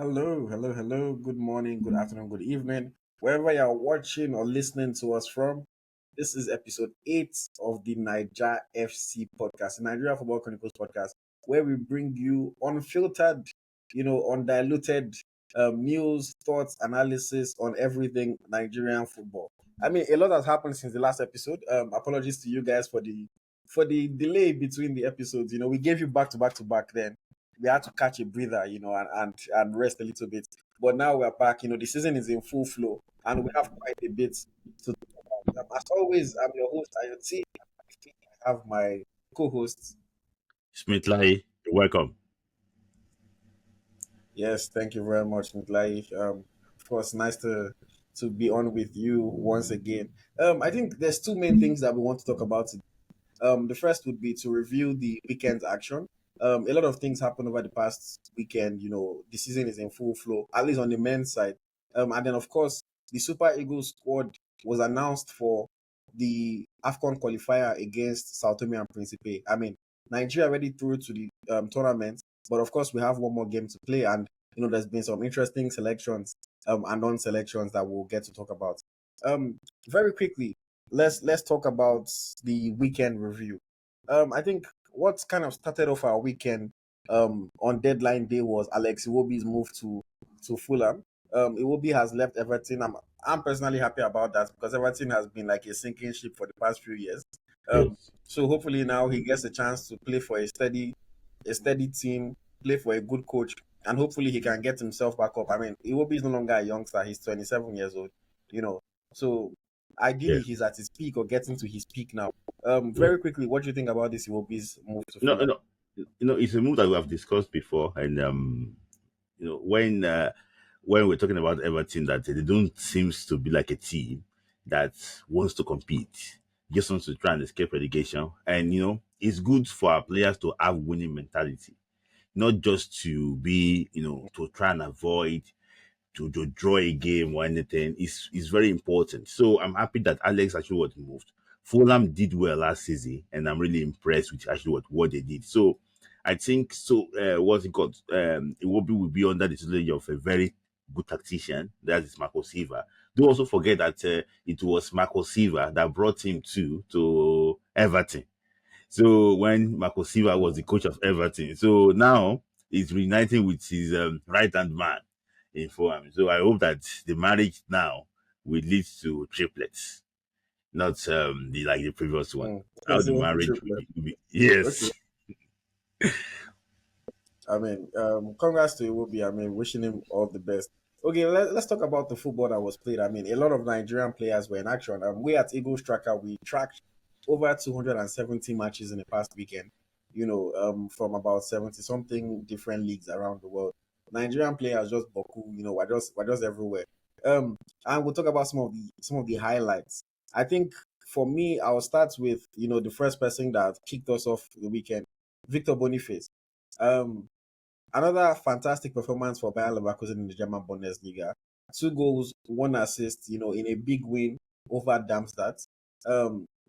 Hello, hello, hello. Good morning, good afternoon, good evening. Wherever you're watching or listening to us from, this is episode 8 of the Naija FC podcast, the Nigerian Football Chronicles podcast, where we bring you unfiltered, undiluted news, thoughts, analysis on everything Nigerian football. I mean, a lot has happened since the last episode. Apologies to you guys for the delay between the episodes. We gave you back to back to back then we had to catch a breather, and rest a little bit. But now we're back. The season is in full flow, and we have quite a bit to talk about. As always, I'm your host, AyoT. I have my co-hosts. Smith Layi, you're welcome. Yes, thank you very much, Nikolai. Of course, nice to be on with you once again. I think there's two main things that we want to talk about. The first would be to review the weekend's action. A lot of things happened over the past weekend. The season is in full flow, at least on the men's side. And then, of course, the Super Eagles squad was announced for the AFCON qualifier against Sao Tome and Principe. I mean, Nigeria already through to the tournament, but of course, we have one more game to play. And, there's been some interesting selections and non-selections that we'll get to talk about. Very quickly, let's talk about the weekend review. I think what kind of started off our weekend on deadline day was Alex Iwobi's move to Fulham. Iwobi has left Everton. I'm personally happy about that because Everton has been like a sinking ship for the past few years. Yes. So hopefully now he gets a chance to play for a steady team, play for a good coach, and hopefully he can get himself back up. I mean, Iwobi is no longer a youngster; he's 27 years old. You know, so ideally Yes. he's at his peak or getting to his peak now. Yes. Very quickly, what do you think about this Iwobi's move to You know, you Fulham? know, it's a move that we have discussed before, and when we're talking about Everton, that they don't seems to be like a team that wants to compete, just wants to try and escape relegation, and it's good for our players to have winning mentality, not just to be, to try and avoid to draw a game or anything is very important. So I'm happy that Alex actually was moved. Fulham did well last season, and I'm really impressed with actually what they did. So I think so. What's it called? Iwobi will be under the tutelage of a very good tactician. That is Marco Silva. Do also forget that it was Marco Silva that brought him to Everton. So when Marco Silva was the coach of Everton, so now he's reuniting with his right hand man in Fulham. So I hope that the marriage now will lead to triplets, not the previous one. How the So marriage triplet. will be. Okay. Yes. I mean, congrats to Iwobi. I mean, wishing him all the best. Okay, let's talk about the football that was played. I mean, a lot of Nigerian players were in action. We at Eagles Tracker, we tracked over 270 matches in the past weekend, from about 70 something different leagues around the world. Nigerian players just boku, we're just everywhere. And we'll talk about some of the highlights. I think for me, I'll start with, the first person that kicked us off the weekend, Victor Boniface. Um, Another fantastic performance for Bayer Leverkusen in the German Bundesliga. Two goals, one assist, in a big win over Darmstadt.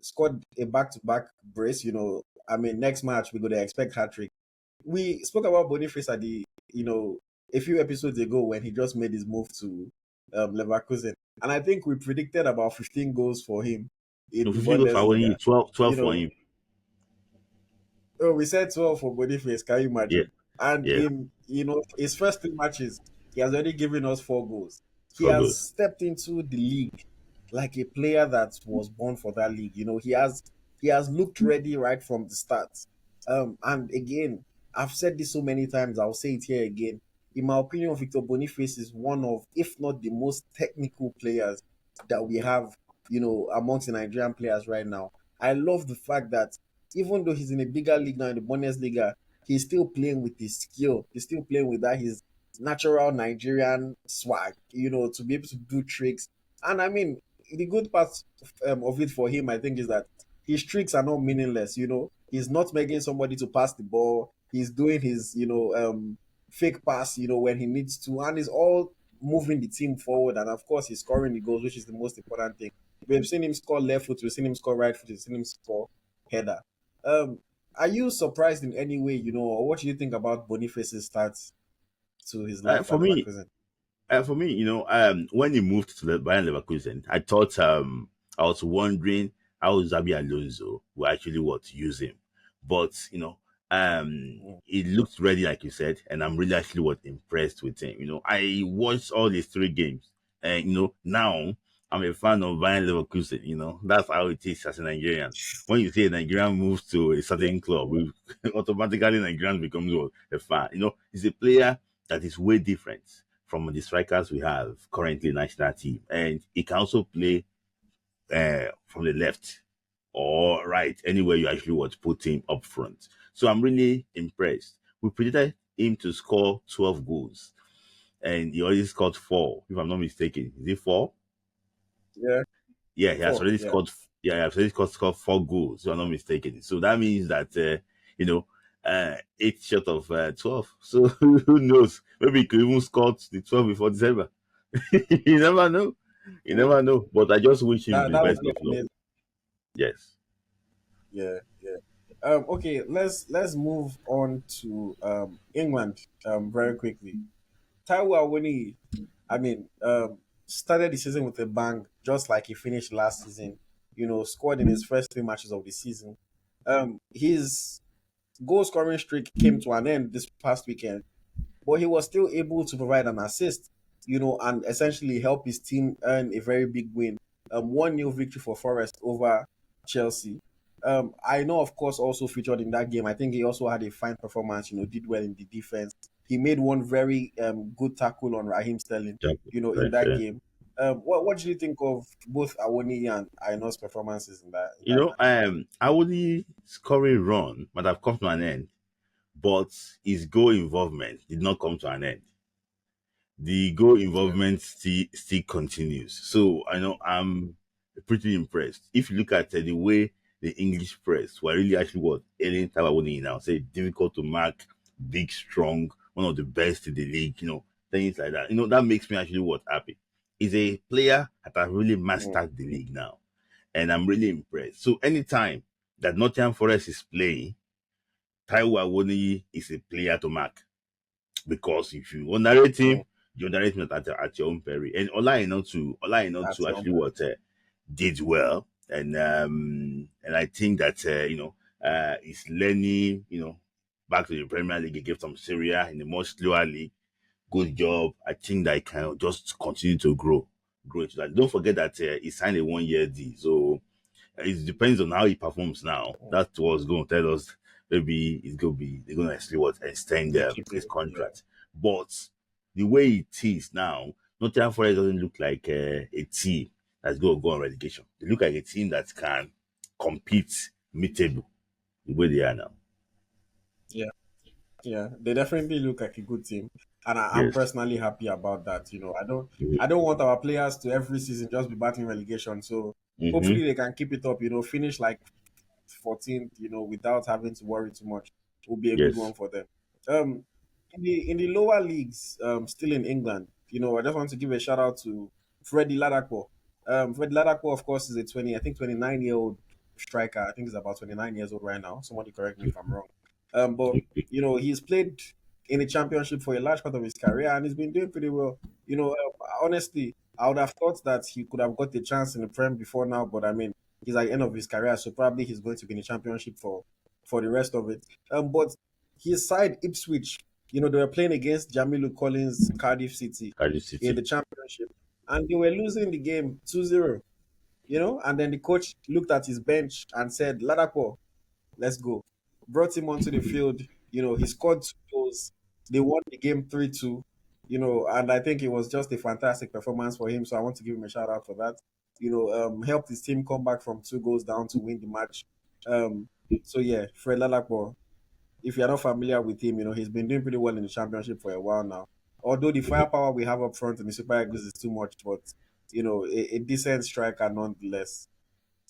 Scored a back-to-back brace. I mean, next match we're going to expect hat trick. We spoke about Boniface at a few episodes ago when he just made his move to Leverkusen, and I think we predicted about 15 goals for him in No, the 15 goals for winning, Bundesliga. 12 You for know, him. Oh, we said 12 for Boniface. Can you Yeah, imagine? And yeah, in his first three matches, he has already given us four goals. He 4 goals. has stepped into the league like a player that was born for that league. He has looked ready right from the start. And again, I've said this so many times. I'll say it here again. In my opinion, Victor Boniface is one of, if not the most technical players that we have, amongst the Nigerian players right now. I love the fact that even though he's in a bigger league now in the Bundesliga, he's still playing with his skill. He's still playing with that his natural Nigerian swag, to be able to do tricks. And I mean, the good part of it for him, I think, is that his tricks are not meaningless. He's not making somebody to pass the ball. He's doing his, fake pass, when he needs to, and it's all moving the team forward. And of course, he's scoring the goals, which is the most important thing. We've seen him score left foot, we've seen him score right foot, we've seen him score header. Um, are you surprised in any way, or what do you think about Boniface's stats? to his Uh, life for at me, Leverkusen? when he moved to the Bayern Leverkusen, I thought I was wondering how Zabi Alonso will actually what use him, but Mm, he looked ready, like you said, and I'm really actually what impressed with him. I watched all these three games, and now I'm a fan of Bayern Leverkusen. That's how it is as a Nigerian. When you say a Nigerian moves to a yeah, certain club, automatically Nigerian becomes what, a fan. He's a player that is way different from the strikers we have currently in national team. And he can also play from the left or right, anywhere you actually want to put him up front. So I'm really impressed. We predicted him to score 12 goals, and he already scored four, if I'm not mistaken. Is it four? yeah, Yeah, he has four, already yeah. scored. Yeah, he has already scored four goals, if I'm not mistaken. So that means that you know, eight short of 12. So who knows? Maybe he could even score the 12 before December. You never know. You Mm, never know. But I just wish him the that would best be of luck. amazing. Yes. Yeah, yeah. Okay, let's move on to England very quickly. Taiwo Awoniyi, I mean, started the season with a bang, just like he finished last season. Scored in his first three matches of the season. His goal scoring streak came to an end this past weekend, but he was still able to provide an assist, and essentially help his team earn a very big win. 1-0 victory for Forest over Chelsea. I know, of course, also featured in that game. I think he also had a fine performance, did well in the defense. He made one very good tackle on Raheem Sterling, in Very that fair. game. What do you think of both Awoni and Aino's performances in You that know, match? Awodi's scoring run might have come to an end, but his goal involvement did not come to an end. The goal Yeah. involvement still continues. So I know I'm pretty impressed. If you look at the way the English press were really actually what Ellen Tabawoni now say difficult to mark, big, strong, one of the best in the league. Things like that. That makes me actually what happy. He's a player that has really Mm, mastered the league now, and I'm really impressed. So anytime that Nottingham Forest is playing, Taiwo Awoniyi is a player to mark, because if you underrate mm. him, you underrate him at your own peril. And Olaino That's to your actually what did well, and I think that he's learning, back to the Premier League. He gave some Syria in the much slower league. Good job. I think that he can just continue to grow into that. Don't forget that he signed a 1 year deal, so it depends on how he performs now. That's what's going to tell us maybe it's going to be they're going to actually what extend they keep his it. Yeah. contract. But the way it is now, Nottingham Forest doesn't look like a team that's going to go on relegation. They look like a team that can compete meetable the way they are now. Yeah. Yeah, they definitely look like a good team, and I'm Yes. personally happy about that. I Mm-hmm. don't want our players to every season just be battling relegation. So Mm-hmm. hopefully they can keep it up. Finish like 14th. Without having to worry too much. Will be a good Yes. one for them. Um, in the lower leagues, still in England. I just want to give a shout out to Freddie Ladapo. Freddie Ladapo, of course, is a 29-year-old striker. I think he's about 29 years old right now. Somebody correct me if I'm wrong. But he's played in the championship for a large part of his career, and he's been doing pretty well. Honestly, I would have thought that he could have got the chance in the Prem before now, but I mean, he's at the end of his career, so probably he's going to be in the championship for the rest of it. But his side, Ipswich, they were playing against Jamilu Collins, Cardiff City, Cardiff in City. the championship, and they were losing the game 2-0. And then the coach looked at his bench and said, Ladapo, let's go. Brought him onto the field. He scored two goals. They won the game 3-2. And I think it was just a fantastic performance for him. So I want to give him a shout out for that. Helped his team come back from 2 goals down to win the match. So yeah, Fred Lalapo, if you're not familiar with him, he's been doing pretty well in the championship for a while now. Although the Mhm. firepower we have up front in the Super Eagles is too much, but a decent striker nonetheless.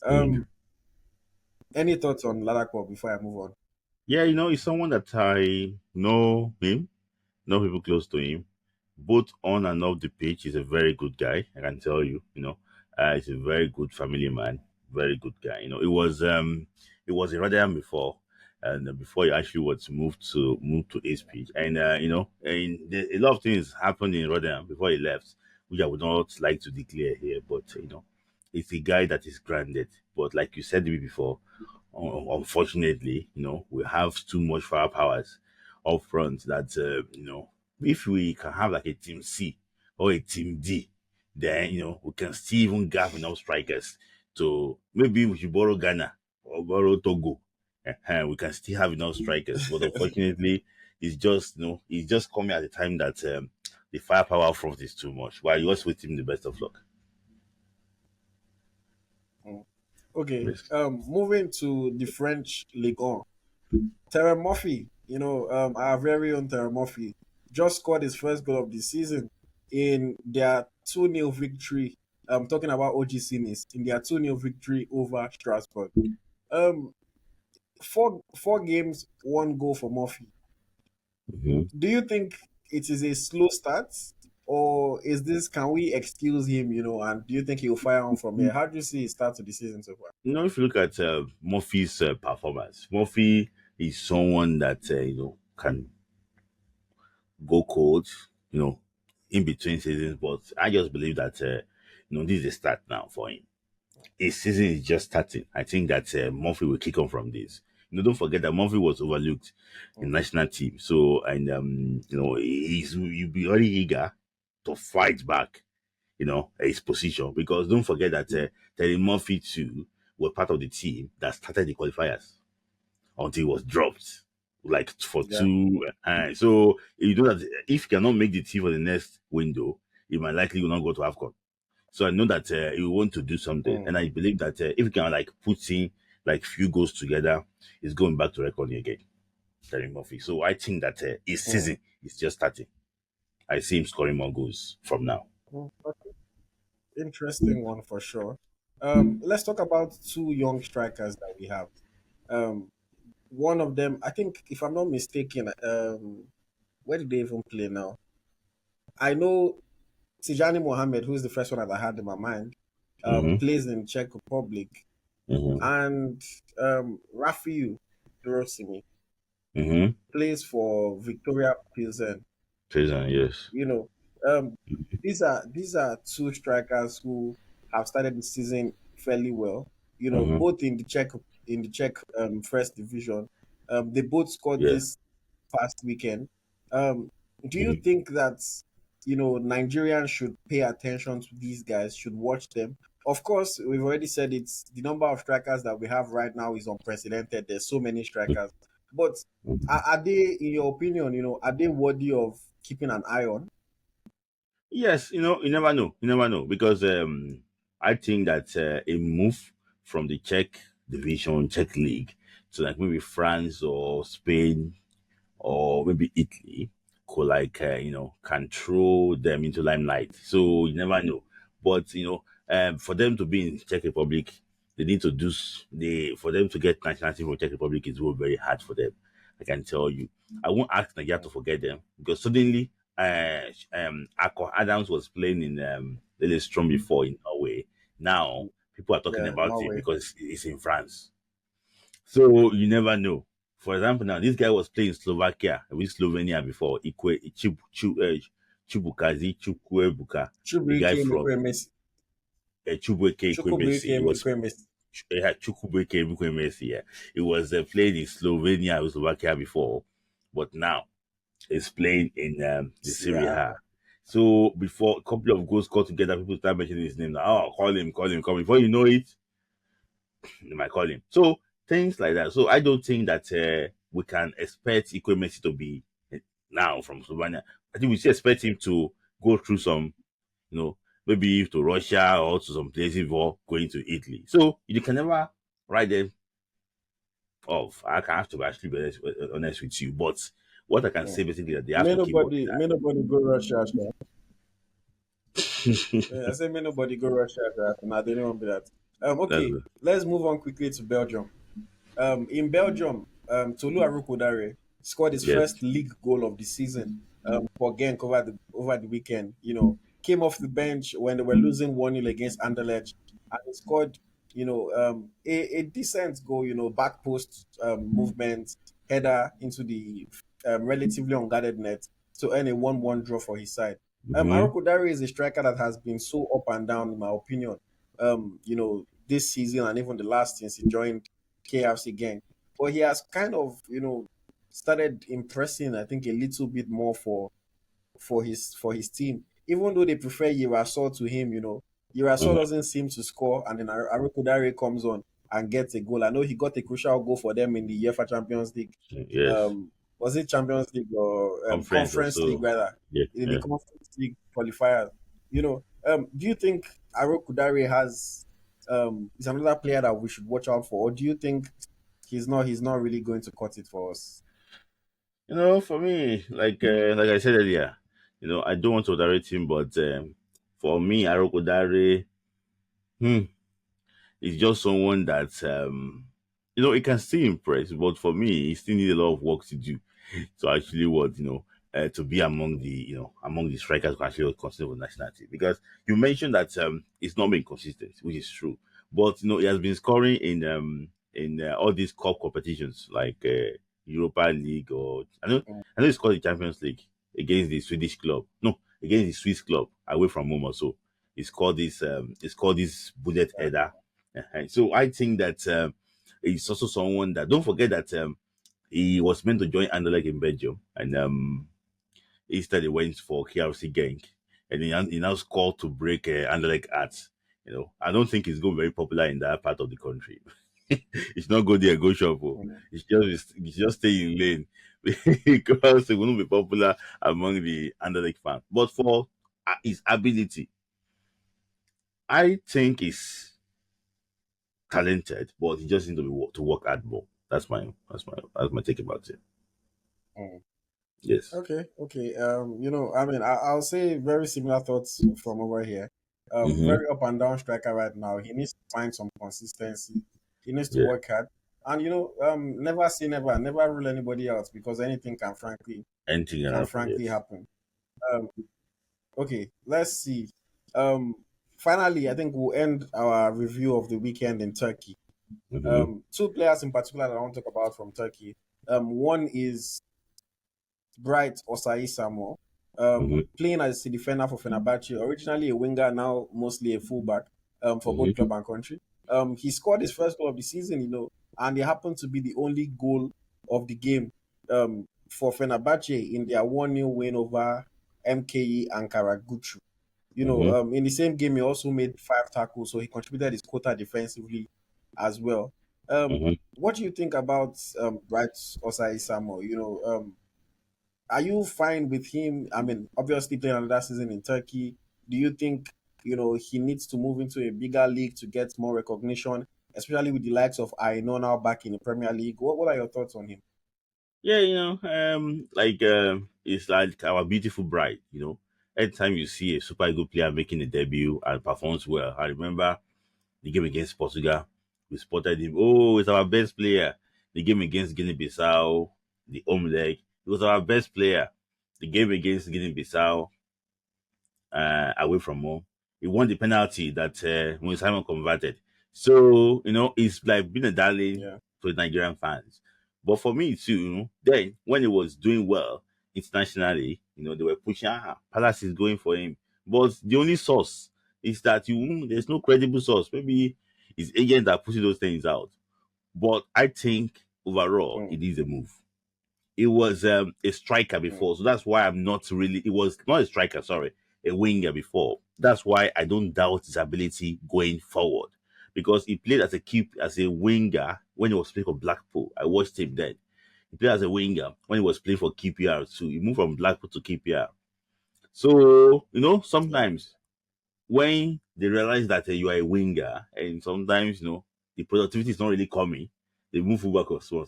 Mhm. Um, any thoughts on Lalapo before I move on? Yeah, he's someone that I know people close to him, both on and off the pitch. He's a very good guy. I can tell you. He's a very good family man, very good guy. It was a Rotherham before, and before you actually was move to HP. And a lot of things happened in Rotterdam before he left, which I would not like to declare here. But it's a guy that is grounded. But like you said to me before, unfortunately, we have too much firepower up front that if we can have like a team C or a team D, then we can still even have enough strikers to maybe we should borrow Ghana or borrow Togo. We can still have enough strikers, but unfortunately, it's just coming at a time that the firepower up front is too much. While you also wish him the best of luck. Mm. Okay. Yes. Moving to the French Ligue 1. Terry Murphy, our very own Terry Murphy, just scored his first goal of the season in their 2-0 victory. I'm talking about OGC Nice in their 2-0 victory over Strasbourg. Um, four games, one goal for Murphy. Mhm. Do you think it is a slow start, or is this? Can we excuse him? And do you think he'll fire on from here? How do you see his start to the season so far? If you look at Murphy's performance, Murphy is someone that can go cold, you know, in between seasons. But I just believe that this is a start now for him. His season is just starting. I think that Murphy will kick on from this. Don't forget that Murphy was overlooked in Mm, national team. So and he'll be very eager to fight back, his position because don't forget that Terry Murphy too were part of the team that started the qualifiers until he was dropped like for yeah. two. So you know that if he cannot make the team for the next window, he might likely will not go to AFCON. So I know that he will want to do something, Mm, and I believe that if he can like put in like few goals together, he's going back to recording again, Terry Murphy. So I think that his mm, season is just starting. I see him scoring more goals from now. okay. Interesting one for sure. Let's talk about two young strikers that we have. Um, one of them, I think, if I'm not mistaken, where did they even play now? I know Tijani Mohammed, who's the first one that I had in my mind, Mm-hmm. plays in Czech Republic, Mm-hmm. and Rafiu Durosimi Mm-hmm. plays for Victoria Pilsen. Prison, yes. You know, um, these are two strikers who have started the season fairly well. Mm-hmm. Both in the Czech first division. They both scored Yeah. this past weekend. Um, do you Mm-hmm. think that Nigerians should pay attention to these guys? Should watch them? Of course, we've already said it's the number of strikers that we have right now is unprecedented. There's so many strikers, but are they, in your opinion, are they worthy of keeping an eye on? Yes, you never know. You never know because I think that a move from the Czech division, Czech league, to like maybe France or Spain or maybe Italy could like can throw them into limelight. So you never know. But for them to be in Czech Republic, they need to they for them to get nationality from Czech Republic is very hard for them. I can tell you. I won't ask Nigeria to forget them because suddenly Akko Adams was playing in Lillestrøm before in Norway. Now people are talking Yeah, about it Norway. because it's in France. So you never know. For example, now this guy was playing Slovakia with Slovenia before. Chubukazi Chukwebuka, the guy Chukwueke from Emekwemesi. Chubueke Chukwueke Ikwemesi. He was Emekwemesi. Chukwueke Ikwemesi. Yeah, he was playing in Slovenia with Slovakia before, but now he's playing in the Serie Yeah. A. So before a couple of goals got together, people start mentioning his name. Now, oh, call him, call him. Before you know it, they might call him. So things like that. So I don't think that we can expect Messi to be now from Slovenia. I think we should expect him to go through some, maybe to Russia or to some places before going to Italy. So you can never write them off. I can have to actually be honest with you. But what I can say Mm. basically that they have May to keep working nobody, may nobody go Russia, sha. Yeah, I say may nobody go Russia, sha. Nah, they don't be that. That's Okay, let's move on quickly to Belgium. In Belgium, Tolu Arokodare scored his yes. first league goal of the season for Genk over the weekend. Came off the bench when they were losing 1-0 against Anderlecht, and he scored a decent goal, back post movement, header into the relatively unguarded net to earn a 1-1 draw for his side. Mm-hmm. Arokodare is a striker that has been so up and down, in my opinion. This season and even the last since he joined KFC gang. But he has kind of, started impressing, I think, a little bit more for his team. Even though they prefer Yiraso to him, Yiraso Mm-hmm. doesn't seem to score, and then Arokodare comes on and gets a goal. I know he got a crucial goal for them in the UEFA Champions League. Yes. Was it Champions League or Conference Conference League also. rather? Yeah. In the Yeah. Conference League qualifiers. Do you think Arokodare is another player that we should watch out for, or do you think he's not really going to cut it for us? For me, like I said earlier, I don't want to direct him, but for me, Arokodare, hmm, is just someone that he can still impress, but for me, he still needs a lot of work to do. So actually, to be among the strikers who actually consider for national team, because you mentioned that it's not been consistent, which is true, but he has been scoring in all these cup competitions like Europa League, or I know it's called the Champions League, against the Swedish club, no, against the Swiss club away from home also. It's called this bullet header. So I think that he's also someone that, don't forget that he was meant to join Anderlecht in Belgium, and instead he went for KRC Genk, and he now scored to break Anderlecht hearts. I don't think he's going very popular in that part of the country. It's not go there, go shop. Oh. Mm, It's just stay in lane because he won't be popular among the Anderlecht fans. But for his ability, I think he's talented, but he just needs to work hard more. That's my take about it. mm. Yes. Okay, okay. I mean, I'll say very similar thoughts from over here. Mm-hmm. Very up and down striker right now. He needs to find some consistency. He needs to Yeah. work hard, and never say never. Never rule anybody out because anything Anything can can happen. frankly Yes. happen. Um, okay, let's see. Finally, I think we'll end our review of the weekend in Turkey. Mm-hmm. Two players in particular that I want to talk about from Turkey. One is Bright Osai Samuel, Mm-hmm. playing as a defender for Fenerbahce, originally a winger, now mostly a fullback for both Mm-hmm. club and country. He scored his first goal of the season, and it happened to be the only goal of the game for Fenerbahce in their 1-0 win over MKE Ankara Gucu. Mm-hmm. In the same game, he also made 5 tackles, so he contributed his quota defensively as well. Mm-hmm. What do you think about Bright Osai Samuel? Are you fine with him? I mean, obviously playing another season in Turkey. Do you think he needs to move into a bigger league to get more recognition, especially with the likes of Aino now back in the Premier League? What are your thoughts on him? Yeah, it's like our beautiful bride. Anytime you see a super good player making a debut and performs well, I remember the game against Portugal, we spotted him. Oh, it's our best player. The game against Guinea-Bissau, the home leg, it was our best player. The game against Guinea-Bissau, away from home. He won the penalty that when Simon converted. So, it's like being a darling Yeah, to the Nigerian fans. But for me too, then when he was doing well internationally, they were pushing, Palace is going for him. But the only source is that there's no credible source. Maybe his agent that pushing those things out. But I think overall, mm, it is a move. He was a striker mm, before, so that's why I'm not really. It was not a striker, sorry, a winger before. That's why I don't doubt his ability going forward, because he played as a winger when he was playing for Blackpool. I watched him then. He played as a winger when he was playing for QPR too. He moved from Blackpool to QPR. So yeah, sometimes when they realize that you are a winger, and sometimes the productivity is not really coming, they move fullback or small.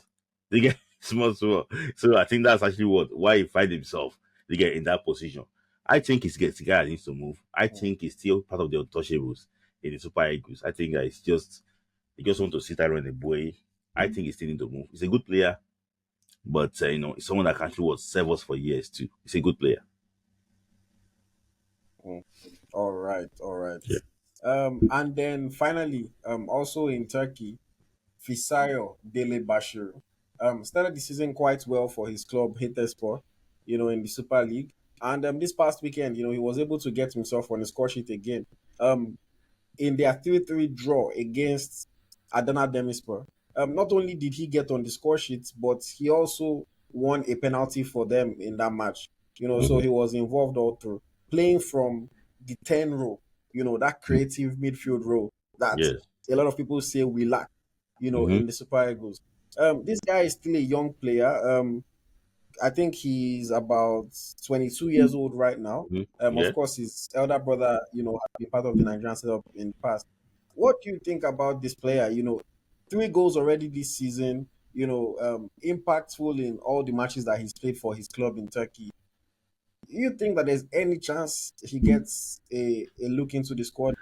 They get small, small. So I think that's actually why he find himself. They get in that position. I think it's a guy that needs to move. I mm, think he's still part of the untouchables in the Super Eagles. I think that he just want to sit around the boy. I think he still need to move. He's a good player, but he's someone that can actually serve us for years too. He's a good player. mm. All right, all right. Yeah. And then finally, also in Turkey, Fisayo Dele Bashiru. Started the season quite well for his club, Hatayspor, in the Super League. And this past weekend, he was able to get himself on the score sheet again. Um, in their 3-3 draw against Adana Demirspor. Not only did he get on the score sheet, but he also won a penalty for them in that match. So Hmm. he was involved all through, playing from the 10 row, that creative midfield role that Yes. a lot of people say we lack, Hmm. in the Super Eagles. This guy is still a young player. I think he's about 22 years old right now. Hmm. Of Yeah. course, his elder brother, has been part of the Nigerian setup in the past. What do you think about this player? 3 goals already this season. Impactful in all the matches that he's played for his club in Turkey. Do you think that there's any chance he gets a look into the squad?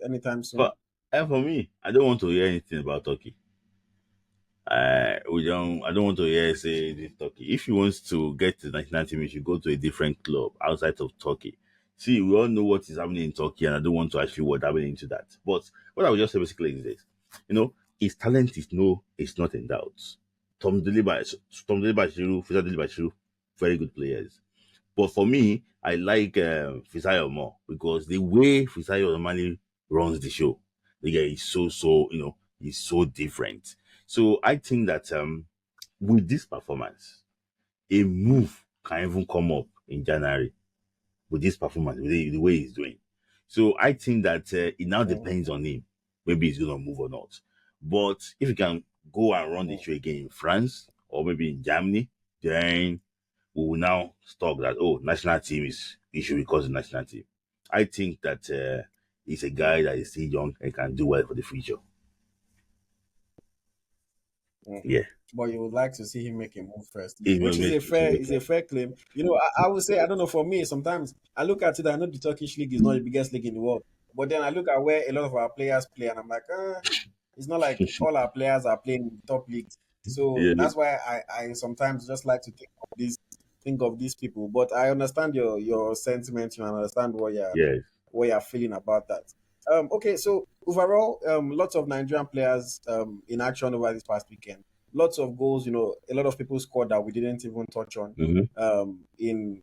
Anytime soon? For for me, I don't want to hear anything about Turkey. We don't. I don't want to hear say this Turkey. If he wants to get to the national team, he should go to a different club outside of Turkey. See, we all know what is happening in Turkey, and I don't want to actually what happening into that. But what I would just say basically is this: his talent is no, it's not in doubt. Tom Deliba, Fisa Deliba, very good players. But for me, I like Fisayo more because the way Fisayo normally runs the show, the guy is he's so different. So I think that with this performance, a move can even come up in January with this performance, with the way he's doing. So I think that it now Mm, depends on him. Maybe he's going to move or not. But if he can go and run the mm, show again in France or maybe in Germany, then we will now talk that national team is he should because the national team. I think that he's a guy that is still young and can do well for the future. mm. Yeah, But you would like to see him make a move first, he will which is make a he should fair make is a fair claim. I would say I don't know. For me, sometimes I look at it. I know the Turkish league is not the biggest league in the world, but then I look at where a lot of our players play, and I'm like, it's not like all our players are playing in the top leagues. So yeah, that's why I sometimes just like to think of these people. But I understand your sentiment. You understand yes. what you're feeling about that. Okay, so overall, lots of Nigerian players in action over this past weekend. Lots of goals. A lot of people scored that we didn't even touch on Mm-hmm. in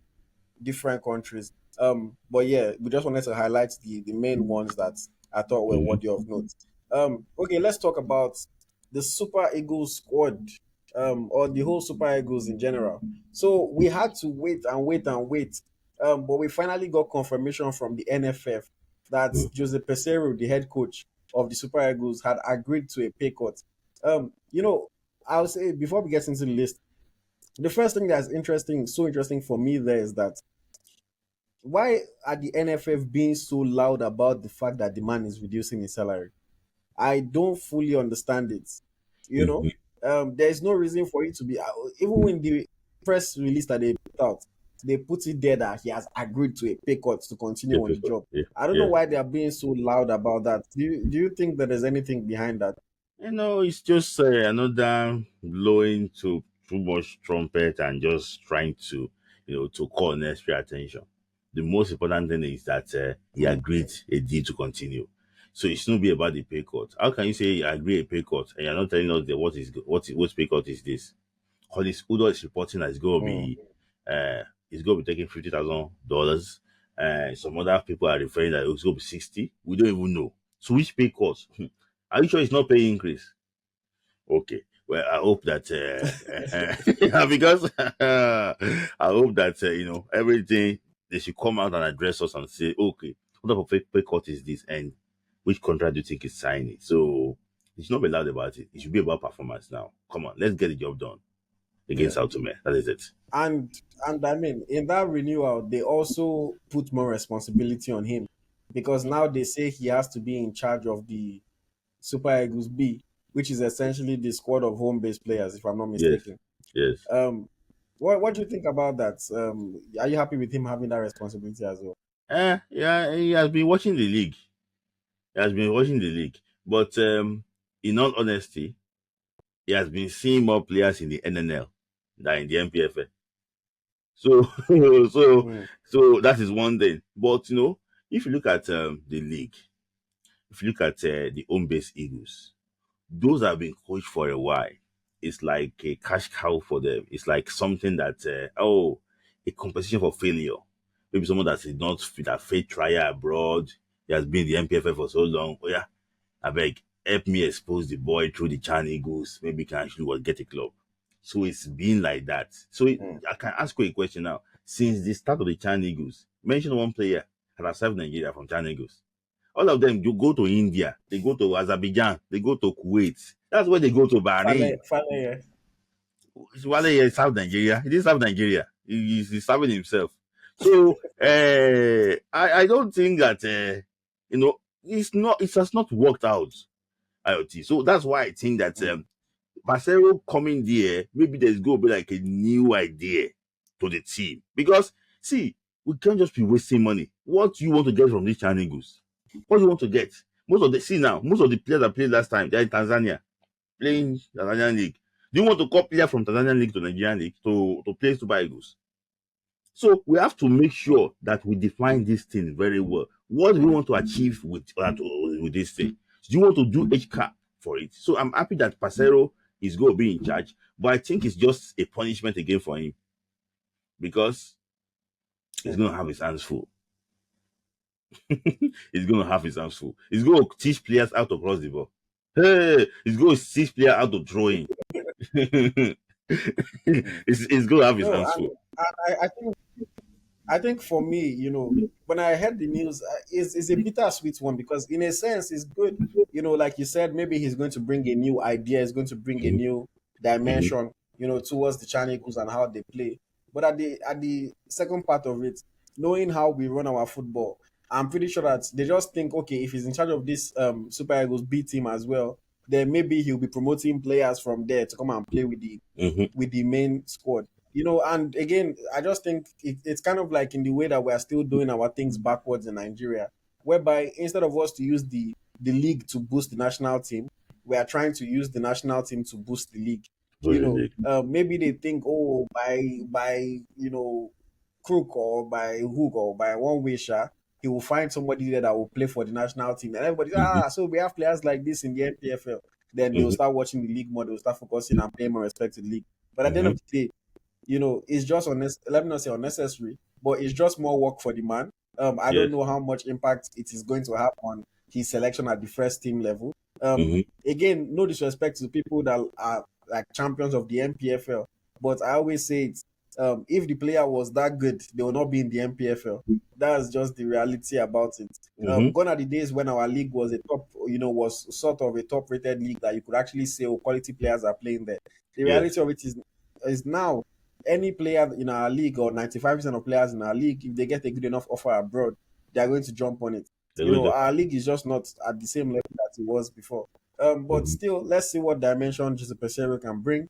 different countries. But yeah, we just wanted to highlight the main ones that I thought were Mm-hmm. worthy of note. Okay, let's talk about the Super Eagles squad, or the whole Super Eagles in general. So we had to wait and wait and wait, but we finally got confirmation from the NFF that Jose Peseiro, the head coach of the Super Eagles, had agreed to a pay cut. I'll say before we get into the list, the first thing that's so interesting for me there is that why are the NFF being so loud about the fact that the man is reducing his salary? I don't fully understand it. You know, Mm-hmm. there's no reason for it to be. Even when the press release that they put out, they put it there that he has agreed to a pay cut to continue Yeah, on the job. yeah, I don't know yeah. why they are being so loud about that. Do you think that there's anything behind that? It's just another blowing to too much trumpet and just trying to, to call necessary attention. The most important thing is that he agreed a deal to continue. So it shouldn't be about the pay cut. How can you say you agree a pay cut and you're not telling us what pay cut is this? Because Udo is reporting that Mm. it's going to be taking $50,000. Some other people are referring that it's going to be 60. We don't even know. So which pay cut? Are you sure it's not pay increase? Okay. Well, I hope that because I hope that everything they should come out and address us and say, okay, what type of pay cut is this, and which contract do you think is signing? So it should not be loud about it. It should be about performance now. Come on, let's get the job done Yeah. against Tomé. That is it. And I mean, in that renewal, they also put more responsibility on him because now they say he has to be in charge of the Super Eagles B, which is essentially the squad of home-based players, if I'm not Yes, mistaken. yes. What do you think about that? Are you happy with him having that responsibility as well? Yeah, he has been watching the league. He has been watching the league, but in all honesty, he has been seeing more players in the NNL than in the MPFL. So, so, Mm, so that is one thing. But if you look at the league, if you look at the home base Eagles, those have been coached for a while. It's like a cash cow for them. It's like something that a compensation for failure. Maybe someone that is not that failed trial abroad. He has been in the MPFL for so long. Oh yeah, I beg, help me expose the boy through the Chan Eagles. Maybe he can actually get a club. So it's been like that. So Mm. I can ask you a question now. Since the start of the Chan Eagles, mention one player that has served Nigeria from Chan Eagles. All of them, you go to India, they go to Azerbaijan, they go to Kuwait. That's where they go to Bahrain. Fale, yeah. Wale here South Nigeria. He didn't serve Nigeria. He's serving himself. So I don't think that it has not worked out. IoT. So that's why I think that Mm. Peseiro coming there, maybe there's going to be like a new idea to the team. Because, see, we can't just be wasting money. What do you want to get from these Chinese Eagles? What do you want to get? Most of the players that played last time, they're in Tanzania, playing Tanzanian League. Do you want to call player from Tanzanian League to Nigerian League to play Super Eagles? So we have to make sure that we define this thing very well. What do we want to achieve with this thing? Do you want to do HCAP for it? So I'm happy that Pasero is going to be in charge, but I think it's just a punishment again for him because he's going to have his hands full. He's going to have his hands full. He's going to teach players how to cross the ball. Hey, he's going to teach players how to throw in. Mm. He's going to have his No, hands full. I think for me, when I heard the news, it's a bittersweet one because, in a sense, it's good. Like you said, maybe he's going to bring a new idea, he's going to bring a Mhm, new mhm, dimension, towards the Chan Eagles and how they play. But at the second part of it, knowing how we run our football, I'm pretty sure that they just think, okay, if he's in charge of this Super Eagles B team as well, then maybe he'll be promoting players from there to come and play mhm. with the main squad. And again, I just think it's kind of like in the way that we're still doing our things backwards in Nigeria, whereby instead of us to use the league to boost the national team, we are trying to use the national team to boost the league. Really. Maybe they think, oh, by crook or by hook or by one way, sha, he will find somebody there that will play for the national team, and everybody, Mhm, so we have players like this in the NPFL. Then they'll mhm, start watching the league more. They'll start focusing and paying more respect to the league. But at the end mhm. of the day, it's just let me not say unnecessary, but it's just more work for the man. I don't Yes. know how much impact it is going to have on his selection at the first team level. Mhm, Again, no disrespect to people that are like champions of the MPFL, but I always say it. If the player was that good, they will not be in the MPFL. That's just the reality about it. mhm. Gone are the days when our league was a top, was sort of a top-rated league that you could actually say, oh, quality players are playing there. The Yes. reality of it is now any player in our league or 95% of players in our league, if they get a good enough offer abroad, they're going to jump on it. They're going to. Our league is just not at the same level that it was before. But Mhm, still, let's see what dimension Jose Peseiro can bring.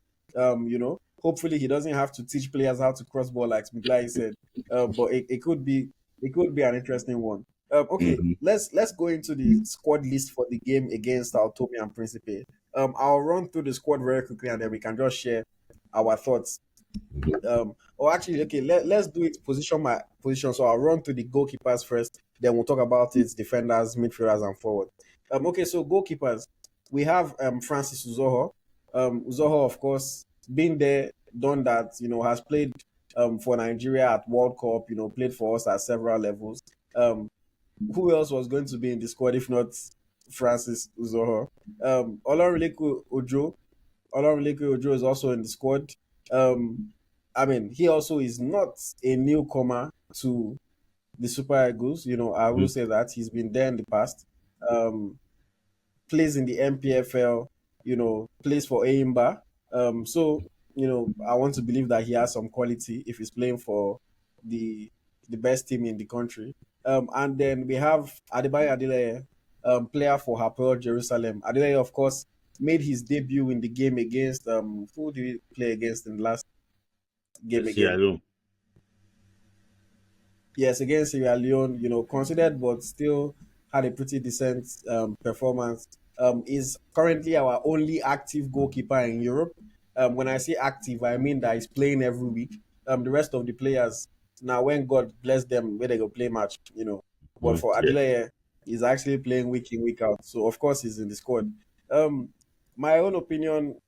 Hopefully he doesn't have to teach players how to cross ball like Smith Layi said. But it could be an interesting one. Okay, mhm. let's go into the squad list for the game against our Tomé and Principe. I'll run through the squad very quickly and then we can just share our thoughts. Or actually, okay, let's do it position by position. So I'll run to the goalkeepers first, then we'll talk about its defenders, midfielders, and forward. Okay, so goalkeepers, we have Francis Uzoho. Uzoho, of course, been there, done that, has played for Nigeria at World Cup, played for us at several levels. Who else was going to be in the squad if not Francis Uzoho? Olorunleku Ojo. Olorunleku Ojo is also in the squad. Um, I mean, he also is not a newcomer to the Super Eagles. I will Mhm. say that he's been there in the past. Um, Plays in the MPFL. Plays for Aimba. So I want to believe that he has some quality if he's playing for the the best team in the country. And then we have Adebayo Adeleye, player for Hapoel Jerusalem. Adeleye, of course, made his debut in the game against who did he play against in the last game See, I again? don't. Yes, against Sierra Leone, considered but still had a pretty decent performance. Is currently our only active goalkeeper in Europe. When I say active, I mean that he's playing every week. The rest of the players, now when God bless them, where they go play match. But Mhm. for Yeah. Adelaide, He's actually playing week in, week out. So of course he's in the squad. Um, my own opinion,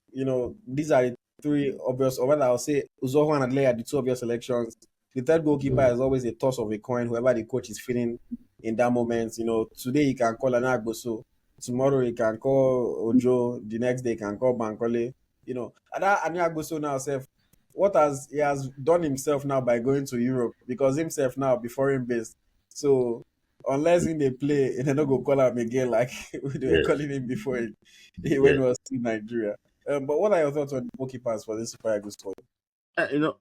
these are the three obvious, or rather I'll say Uzoho and Adley are the two obvious selections. The third goalkeeper is always a toss of a coin, whoever the coach is feeling in that moment. Today you can call Anagboso, tomorrow you can call Ojo, the next day you can call Bankole. And that Anagboso now self, what has he has done himself now by going to Europe, because himself now be foreign based. So unless in they play, they not go call him again like they were Yes, calling him before when yes. he was in Nigeria. But what are your thoughts on the goalkeepers for this Super Eagles squad? You know,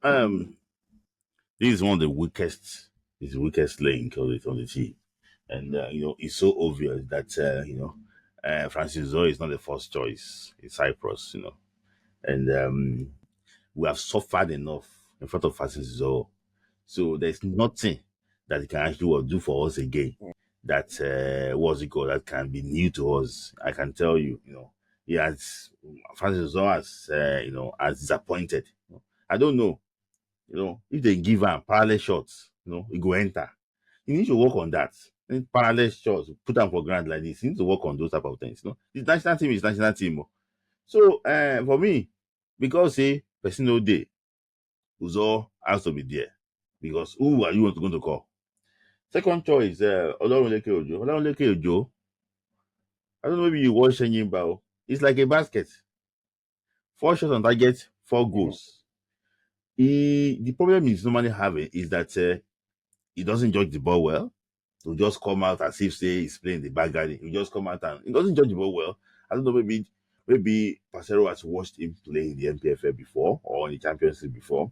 this is one of the weakest, is the weakest link on the team, and it's so obvious that Francis Zoe is not the first choice in Cyprus. And we have suffered enough in front of Francis Zoe. So there's nothing that he can actually do for us again. That what's it called? That can be new to us. I can tell you. He has Francis Zoe has has disappointed. I don't know. If they give him parallel shots, he go enter. He needs to work on that. And parallel shots, put them for ground like this. He needs to work on those type of things. His national team is national team. So for me, because say person no day, Uzo has to be there. Because who are you going to call? Second choice, Olorunleke Ojo. Olorunleke Ojo, I don't know, maybe you watch Shenyimba. It's like a basket. 4 shots on target, 4 goals. The problem he's normally having is that he doesn't judge the ball well. He'll just come out as if say he's playing the back garden. He'll just come out and he doesn't judge the ball well. I don't know, maybe Peseiro has watched him play in the NPFL before or in the Champions League before.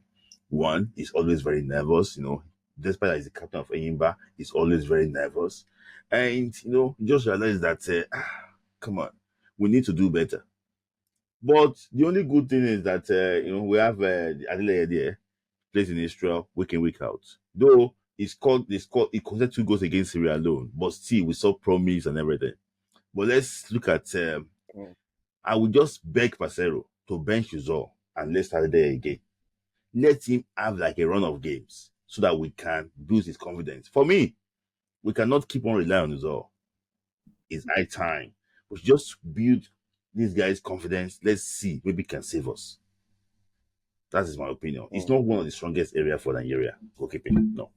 One, he's always very nervous, despite that he's the captain of Enyimba, he's always very nervous. And you just realize that come on, we need to do better. But the only good thing is that we have Adelaide there, plays in Israel week in, week out. Though he conceded 2 goals against Syria alone, but still we saw promise and everything. But let's look at Mm. I would just beg Pasero to bench Uzor and let's start there again. Let him have like a run of games so that we can boost his confidence. For me, we cannot keep on relying on Uzor. It's high time. We should just build this guy's confidence. Let's see, maybe he can save us. That is my opinion. It's Mm. not one of the strongest area for Nigeria goalkeeping. No.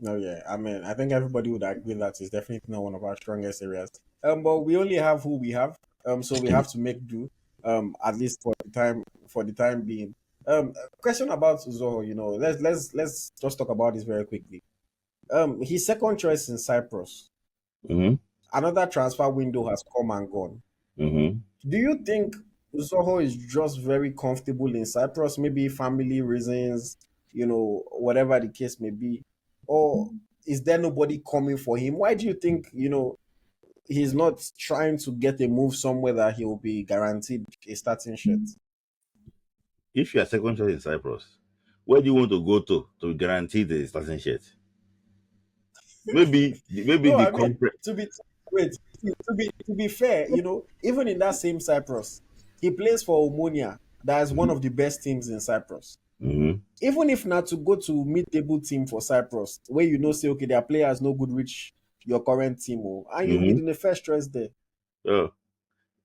No, yeah. I mean, I think everybody would agree that it's definitely not one of our strongest areas. But we only have who we have. So we have to make do. At least for the time being. Question about Zoho. Let's just talk about this very quickly. His second choice in Cyprus. Mm-hmm. Another transfer window has come and gone. Mm-hmm. Do you think Zoho is just very comfortable in Cyprus? Maybe family reasons, whatever the case may be, or is there nobody coming for him? Why do you think he's not trying to get a move somewhere that he will be guaranteed a starting shirt? If you are second choice in Cyprus, where do you want to go to guarantee the starting shirt? Maybe No, the I mean corporate. to be wait to be fair, even in that same Cyprus, he plays for Omonia, that is one of the best teams in Cyprus. Mm-hmm. Even if not to go to mid-table team for Cyprus, where say okay, their players no good reach your current team, and you'll be Mm-hmm. in the first choice there. Uh,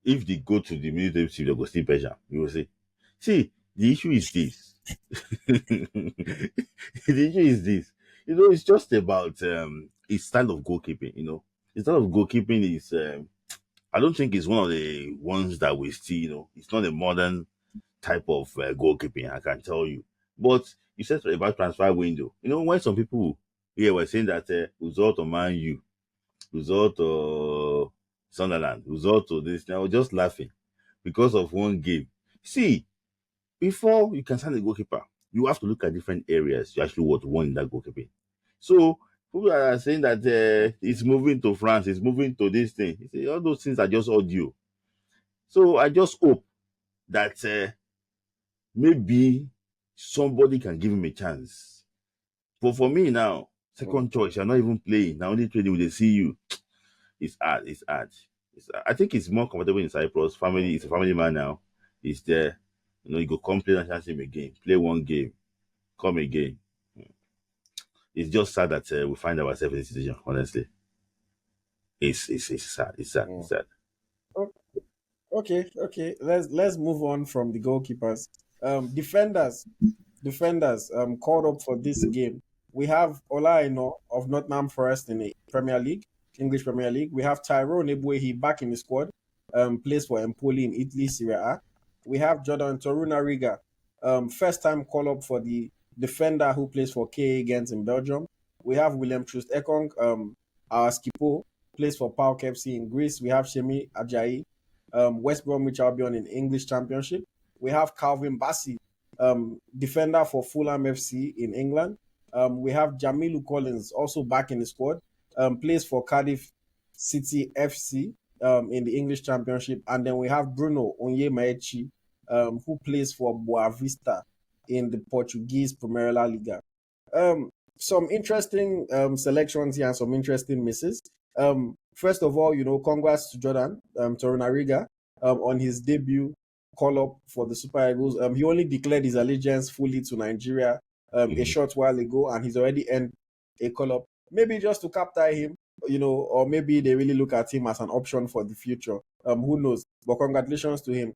if they go to the military team, they go still pressure. You will see. See, the issue is this. The issue is this. It's just about his style of goalkeeping. His style of goalkeeping is I don't think it's one of the ones that we still, it's not a modern type of goalkeeping, I can tell you. But you said about transfer window. When some people here were saying that result to Man U, result to Sunderland, result to this, I was just laughing because of one game. See, before you can sign a goalkeeper, you have to look at different areas you actually want in that goalkeeping. So people are saying that it's moving to France, it's moving to this thing. You see, all those things are just audio. So I just hope that maybe somebody can give him a chance. But for me now, Mm. second choice, you're not even playing. Now only training when they see you. It's hard. It's hard. I think it's more comfortable in Cyprus. Family, it's a family man now. He's there. You go come play national team again. Play one game. Come again. it's just sad that we find ourselves in this situation. Honestly, it's sad. It's sad. It's Mm. sad. Okay. Let's move on from the goalkeepers. Defenders. Defenders called up for this game. We have Ola Aina of Nottingham Forest in the Premier League, English Premier League. We have Tyrone Ebuehi back in the squad, plays for Empoli in Italy, Serie A. We have Jordan Torunariga, first time call up for the defender who plays for KA Gent in Belgium. We have William Troost Ekong, our skipper, plays for PAOK FC in Greece. We have Shemi Ajayi, West Bromwich Albion in English Championship. We have Calvin Bassey, defender for Fulham FC in England. We have Jamilu Collins also back in the squad, plays for Cardiff City FC in the English Championship. And then we have Bruno Onyemaechi, who plays for Boa Vista in the Portuguese Primeira Liga. Some interesting selections here and some interesting misses. First of all, congrats to Jordan Torunariga on his debut call up for the Super Eagles. He only declared his allegiance fully to Nigeria a Mhm. short while ago, and he's already earned a call up. Maybe just to capture him, or maybe they really look at him as an option for the future. Who knows? But congratulations to him.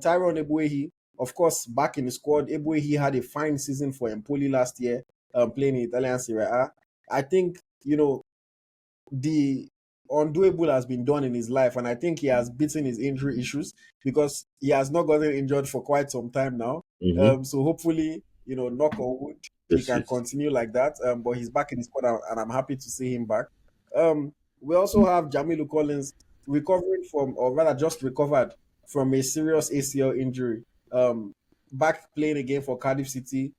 Tyrone Ebuehi, of course, back in the squad. Ebuehi had a fine season for Empoli last year, playing in Italian Serie A. I think, the undoable has been done in his life, and I think he has beaten his injury issues because he has not gotten injured for quite some time now. Mm-hmm. So hopefully, knock on wood, he Yes, can yes. continue like that. But he's back in the squad, and I'm happy to see him back. We also have Jamilu Collins recovering from, or rather, just recovered from a serious ACL injury. Back playing again for Cardiff City.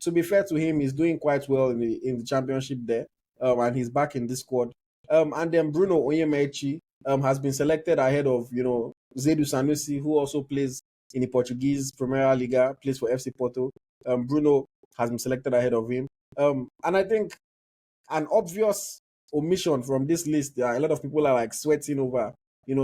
To be fair to him, he's doing quite well in the championship there, and he's back in this squad. And then Bruno Onyemaechi has been selected ahead of Zedu Sanusi, who also plays in the Portuguese Primeira Liga, plays for FC Porto. Bruno has been selected ahead of him, and I think an obvious omission from this list, there are a lot of people are like sweating over,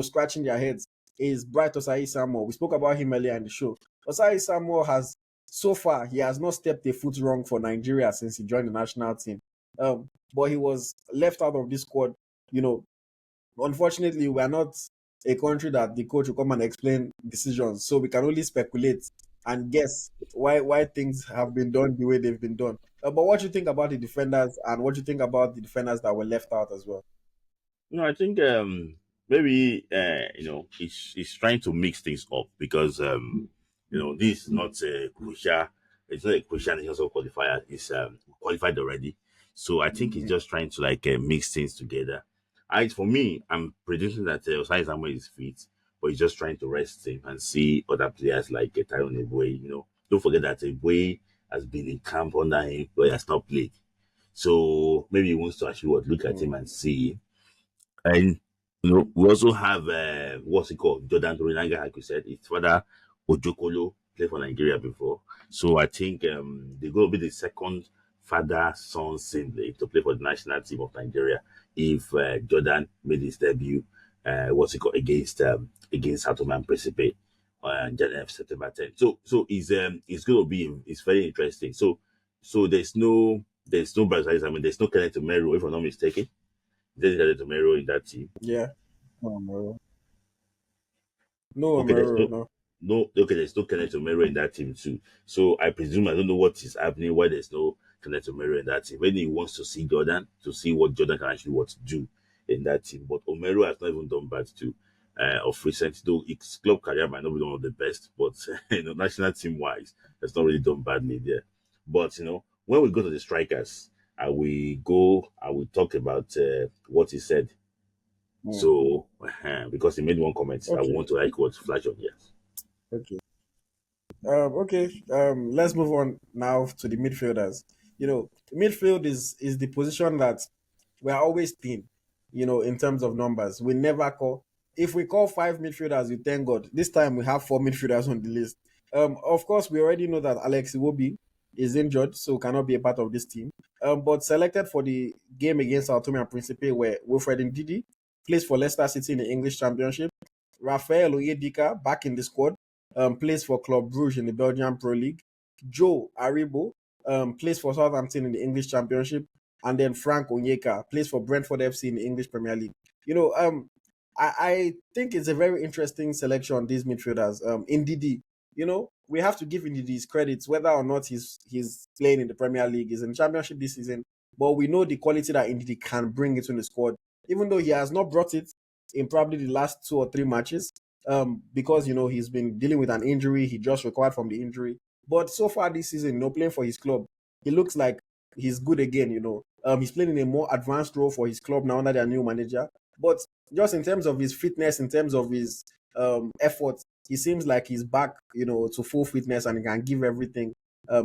scratching their heads, is Bright Osai Samuel. We spoke about him earlier in the show. Osai Samuel has, so far, he has not stepped a foot wrong for Nigeria since he joined the national team. But he was left out of this squad. You know, Unfortunately, we are not a country that the coach will come and explain decisions, so we can only speculate and guess why things have been done the way they've been done. But what do you think about the defenders, and what do you think about the defenders that were left out as well? No, I think maybe he's trying to mix things up because this is not a crucial. It's not a crucial national qualifier. It's qualified already, so I think he's just trying to like mix things together. For me, I'm predicting that Osai Samuel is fit, but he's just trying to rest him and see other players like Tyrone Ebue. Don't forget that Ebue has been in camp under him, but he has not played. So maybe he wants to actually look at Mm. him and see. And we also have what's it called? Jordan Torinaga, like you said, his father Ojokolo played for Nigeria before. So I think they're going to be the second father son sibling to play for the national team of Nigeria if Jordan made his debut what's it called against Tomé and Principe on September 10th. So it's going to be it's very interesting. So there's no Brazil. I mean there's no Kenneth Tomero if I'm not mistaken. There's Kenneth Tomero in that team. Yeah. No, Omero. No, Okay, there's Omero, no. there's no Kenneth Omero in that team too. So I presume I don't know what is happening why there's no Kenneth Omero in that team. Maybe he wants to see Jordan to see what Jordan can actually what to do in that team. But Omero has not even done bad too. Of recent, though his club career might not be one of the best, but national team wise, has not really done badly there. But when we go to the strikers, I will talk about what he said. Mm. So because he made one comment, I Okay. want to like what flash on here. Okay. Okay. Let's move on now to the midfielders. Midfield is the position that we are always thin. In terms of numbers, we never call. If we call five midfielders, we thank God. This time we have four midfielders on the list. Of course, we already know that Alex Iwobi is injured, so cannot be a part of this team. But selected for the game against Tomé and Principe, where Wilfred Ndidi plays for Leicester City in the English Championship. Rafael Oyedika back in the squad, plays for Club Brugge in the Belgian Pro League. Joe Aribo plays for Southampton in the English Championship. and then Frank Onyeka plays for Brentford FC in the English Premier League. You know, I think it's a very interesting selection, these midfielders. Ndidi, you know, we have to give Ndidi his credits, whether or not he's playing in the Premier League, he's in the Championship this season, but we know the quality that Ndidi can bring into the squad, even though he has not brought it in probably the last 2 or 3 matches, because, you know, he's been dealing with an injury, he just recovered from the injury. But so far this season, you know, playing for his club, he looks like he's good again, you know. He's playing in a more advanced role for his club now under their new manager. But just in terms of his fitness, in terms of his effort, he seems like he's back, you know, to full fitness and he can give everything.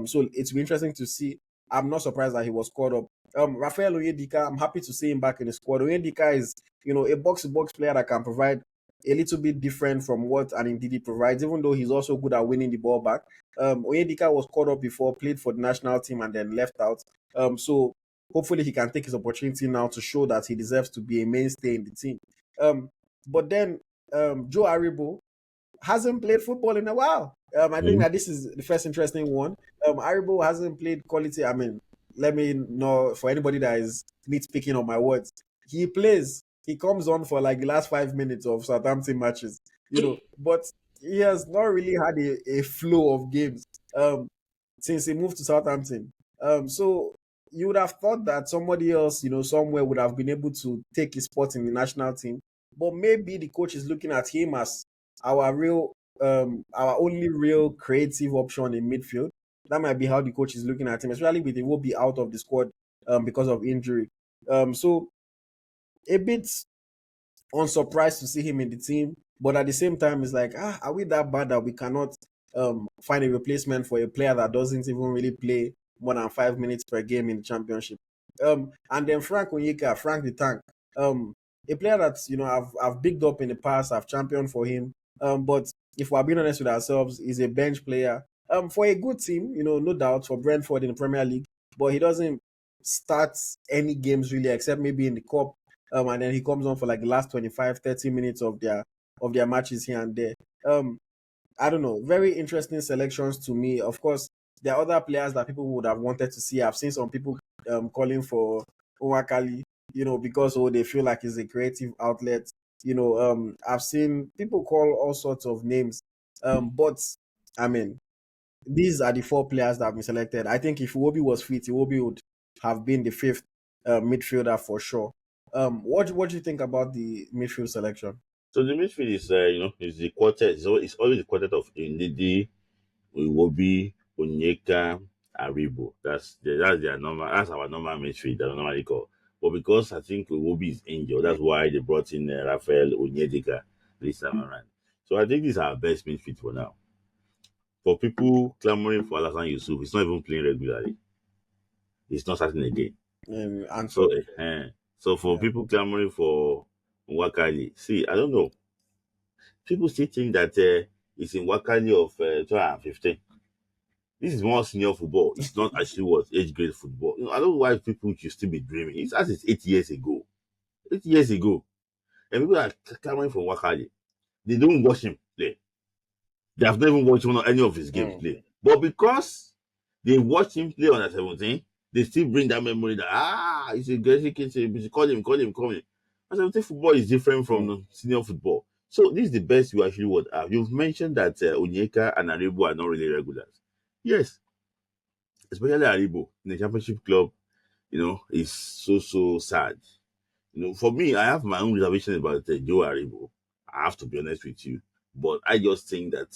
So it's been interesting to see. I'm not surprised that he was caught up. Rafael Onyedika, I'm happy to see him back in the squad. Onyedika is, you know, a box-to-box player that can provide a little bit different from what an Ndidi provides, even though he's also good at winning the ball back. Onyedika was caught up before, played for the national team, and then left out. So hopefully he can take his opportunity now to show that he deserves to be a mainstay in the team. Um, but then Joe Aribo hasn't played football in a while. I think Mm. that this is the first interesting one. Aribo hasn't played quality. I mean, let me know for anybody that is nitpicking on my words. He plays. He comes on for like the last 5 minutes of Southampton matches, you know, but he has not really had a flow of games since he moved to Southampton. So you would have thought that somebody else, you know, somewhere would have been able to take his spot in the national team, but maybe the coach is looking at him as our real our only real creative option in midfield. That might be how the coach is looking at him, especially with Iwobi out of the squad because of injury. So a bit unsurprised to see him in the team, but at the same time, it's like, are we that bad that we cannot find a replacement for a player that doesn't even really play more than 5 minutes per game in the championship? And then Frank Onyeka, Frank the Tank, a player that, you know, I've bigged up in the past, I've championed for him. But if we're being honest with ourselves, he's a bench player. For a good team, you know, no doubt for Brentford in the Premier League, but he doesn't start any games really, except maybe in the cup, and then he comes on for like the last 25, 30 minutes of their matches here and there. Um, I don't know. Very interesting selections to me. Of course, there are other players that people would have wanted to see. I've seen some people calling for Owakali, you know, because they feel like it's a creative outlet. You know, I've seen people call all sorts of names. But I mean, these are the 4 players that have been selected. I think if Iwobi was fit, Iwobi would have been the fifth midfielder for sure. What do you think about the midfield selection? So the midfield is, is the quartet. It's always the quartet of Ndidi, Iwobi, Onyeka, Aribo. That's their normal. That's our normal midfield that we normally call. But because I think Iwobi is injured, that's why they brought in Rafael Onyedika this time around. So I think this is our best midfield for now. For people clamoring for Alassane Yusuf, he's not even playing regularly. He's not starting again. And So, for so for yeah, people clamoring for Wakali, see, I don't know. People still think that it's in Wakali of 2015. This is more senior football. It's not actually what age grade football. I don't know why people should still be dreaming. It's as it's 8 years ago. 8 years ago. And people are clamoring for Wakali. They don't watch him play. They have never watched any of his games mm, play. But because they watched him play on the 17, they still bring that memory that he's a great kid, call him. And 17 football is different from mm, the senior football. So this is the best you actually would have. You've mentioned that Onyeka and Aribo are not really regulars. Yes, especially Aribo in the championship club, is so sad. For me, I have my own reservations about Joe Aribo. I have to be honest with you. But I just think that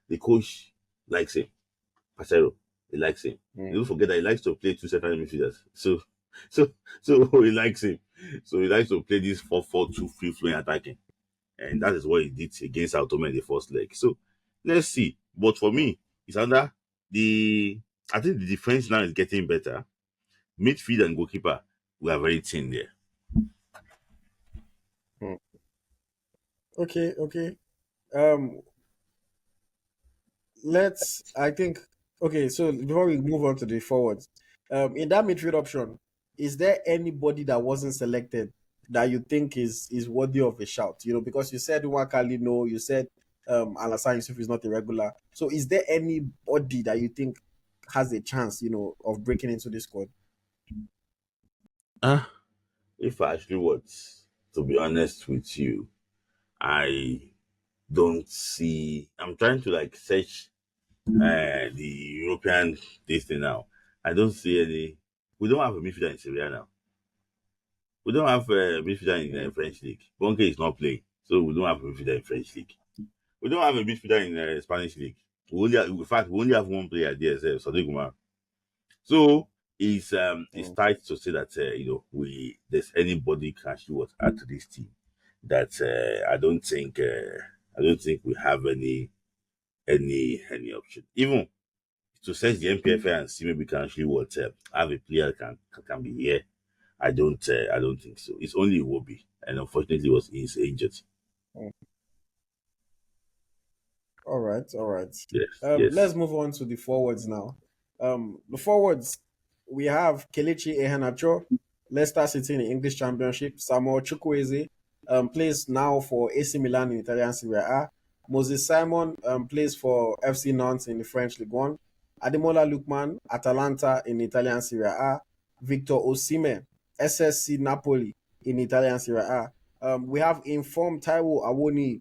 the coach likes him. Peseiro, he likes him. You mm. don't forget that he likes to play two central midfielders. So, so he likes him. So he likes to play this 4-4-2 free flowing attacking. And that is what he did against Tomé in the first leg. So let's see. But for me, it's under the I think the defense now is getting better. Midfield and goalkeeper, we are very thin there. Mm. Okay, okay. Um, let's. I think. Okay, so before we move on to the forwards, in that midfield option, is there anybody that wasn't selected that you think is worthy of a shout? You know, because you said Wakali, no, you said Alassane Yusuf is not a regular. So, is there anybody that you think has a chance, you know, of breaking into this squad? Ah, if I actually was to be honest with you, I don't see. I'm trying to like search the European this thing now. I don't see any. We don't have a midfielder in Serie A now. We don't have a midfielder in the Mm, French league. Bonke is not playing, so we don't have a midfielder in French league. We don't have a midfielder in Spanish league. In fact, we only have one player there, Sadiq Umar. So it's mm. tight to say that we there's anybody can actually what add to this team. That I don't think we have any option. Even to search the MPFA and see maybe we can actually what have a player can be here. I don't think so. It's only Iwobi, and unfortunately he's injured. Mm. All right, all right. Yes, Let's yes. move on to the forwards now. The forwards, we have Kelechi Iheanacho, Leicester City in the English Championship. Samuel Chukwueze plays now for AC Milan in Italian Serie A. Moses Simon plays for FC Nantes in the French Ligue 1. Ademola Lookman, Atalanta in Italian Serie A. Victor Osimhen, SSC Napoli in Italian Serie A. We have informed Taiwo Awoni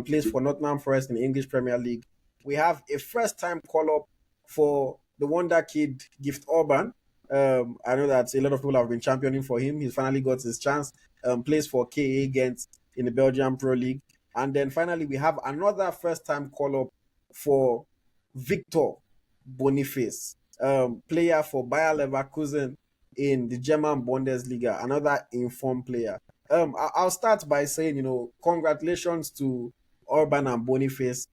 plays for Nottingham Forest in the English Premier League. We have a first time call up for the wonder kid Gift Orban. I know that a lot of people have been championing for him. He's finally got his chance. Plays for KA Ghent in the Belgian Pro League. And then finally, we have another first time call up for Victor Boniface, player for Bayer Leverkusen in the German Bundesliga, another informed player. I'll start by saying, congratulations to Orban and Boniface